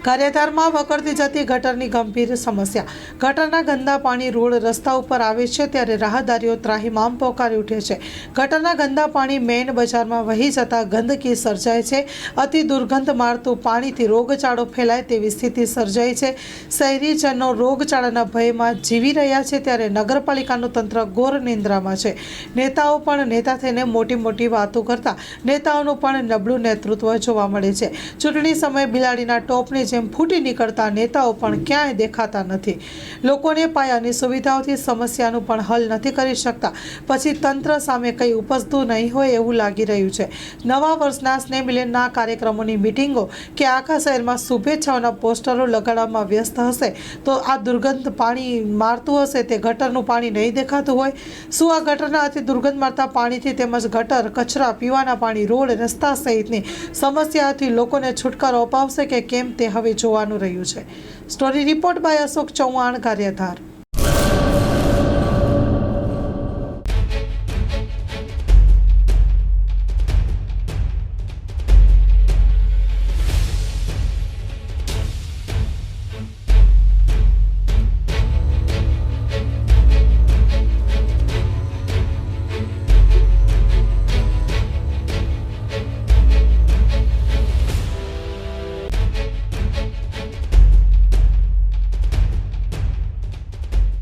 કાર્યધારમાં વકરતી જતી ગટરની ગંભીર સમસ્યા. ગટરના ગંદા પાણી રોડ રસ્તા ઉપર આવે છે ત્યારે રાહદારીઓ ત્રાહિમામ પોકારી ઉઠે છે. ગટરના ગંદા પાણી મેઇન બજારમાં વહી જતા ગંદકી સર્જાય છે. અતિ દુર્ગંધ મારતું પાણીથી રોગચાળો ફેલાય તેવી સ્થિતિ સર્જાઈ છે. શહેરીજનો રોગચાળાના ભયમાં જીવી રહ્યા છે ત્યારે નગરપાલિકાનું તંત્ર ઘોર નિંદ્રામાં છે. નેતાઓ પણ નેતા થઈને મોટી મોટી વાતો કરતા નેતાઓનું પણ નબળું નેતૃત્વ જોવા મળે છે. ચૂંટણી સમયે બિલાડીના ટોપની જેમ ફૂટી નીકળતા નેતાઓ પણ ક્યાંય દેખાતા નથી. લોકોને પાયાની સુવિધાઓથી સમસ્યાનું પણ હલ નથી કરી શકતા. પછી તંત્ર સામે કંઈ ઉપજતું નહીં હોય એવું લાગી રહ્યું છે. નવા વર્ષના સ્નેહ મિલનના કાર્યક્રમોની મિટિંગો કે આખા શહેરમાં શુભેચ્છાઓના પોસ્ટરો લગાડવામાં વ્યસ્ત હશે તો આ દુર્ગંધ પાણી મારતું હશે તે ગટરનું પાણી નહીં દેખાતું હોય? શું આ ગટરના અતિ દુર્ગંધ મારતા પાણીથી તેમજ ગટર, કચરા, પીવાના પાણી, રોડ, રસ્તા સહિતની સમસ્યાઓથી લોકોને છુટકારો અપાવશે કે કેમ તે હવે જોવાનું રહ્યું છે. Story report by Ashok Chauhan, કાર્યધાર.